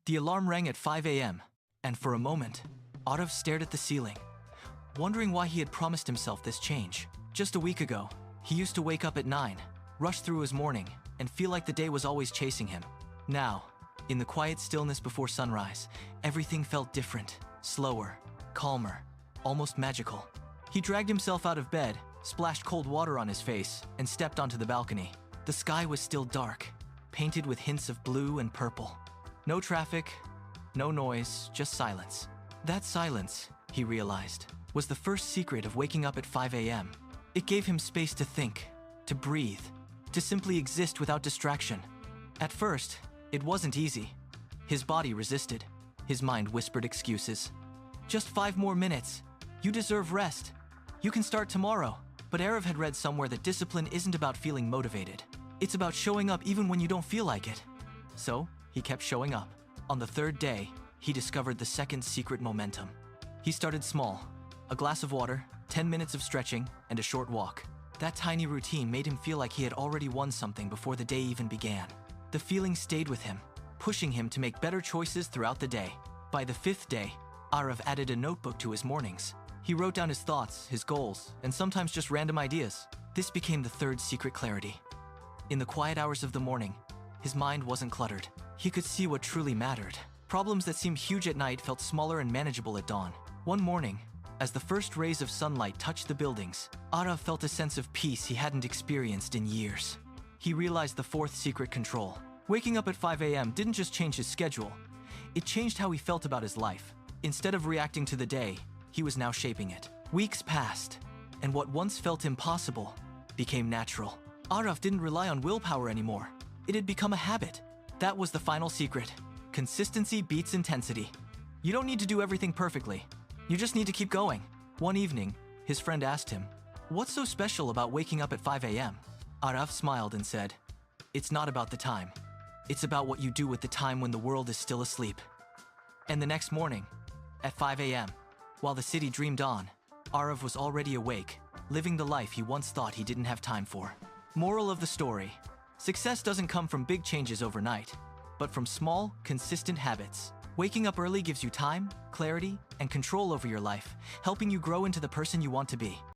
The alarm rang at 5 a.m., and for a moment, Arav stared at the ceiling, wondering why he had promised himself this change. Just a week ago, he used to wake up at 9, rush through his morning, and feel like the day was always chasing him. Now, in the quiet stillness before sunrise, everything felt different, slower, calmer, almost magical. He dragged himself out of bed, splashed cold water on his face, and stepped onto the balcony. The sky was still dark, painted with hints of blue and purple. No traffic, no noise, just silence. That silence, he realized, was the first secret of waking up at 5 a.m. It gave him space to think, to breathe, to simply exist without distraction. At first, it wasn't easy. His body resisted. His mind whispered excuses. Just 5 more minutes. You deserve rest. You can start tomorrow. But Arav had read somewhere that discipline isn't about feeling motivated. It's about showing up even when you don't feel like it. So, he kept showing up. On the 3rd day, he discovered the second secret momentum. He started small. A glass of water, 10 minutes of stretching, and a short walk. That tiny routine made him feel like he had already won something before the day even began. The feeling stayed with him, pushing him to make better choices throughout the day. By the 5th day, Arav added a notebook to his mornings. He wrote down his thoughts, his goals, and sometimes just random ideas. This became the 3rd secret: clarity. In the quiet hours of the morning, his mind wasn't cluttered. He could see what truly mattered. Problems that seemed huge at night felt smaller and manageable at dawn. One morning, as the first rays of sunlight touched the buildings, Arav felt a sense of peace he hadn't experienced in years. He realized the 4th secret: control. Waking up at 5 a.m. didn't just change his schedule, it changed how he felt about his life. Instead of reacting to the day, he was now shaping it. Weeks passed, and what once felt impossible became natural. Arav didn't rely on willpower anymore. It had become a habit. That was the final secret. Consistency beats intensity. You don't need to do everything perfectly. You just need to keep going. One evening, his friend asked him, "What's so special about waking up at 5 a.m.? Arav smiled and said, "It's not about the time. It's about what you do with the time when the world is still asleep." And the next morning, at 5 a.m., while the city dreamed on, Arav was already awake, living the life he once thought he didn't have time for. Moral of the story: success doesn't come from big changes overnight, but from small, consistent habits. Waking up early gives you time, clarity, and control over your life, helping you grow into the person you want to be.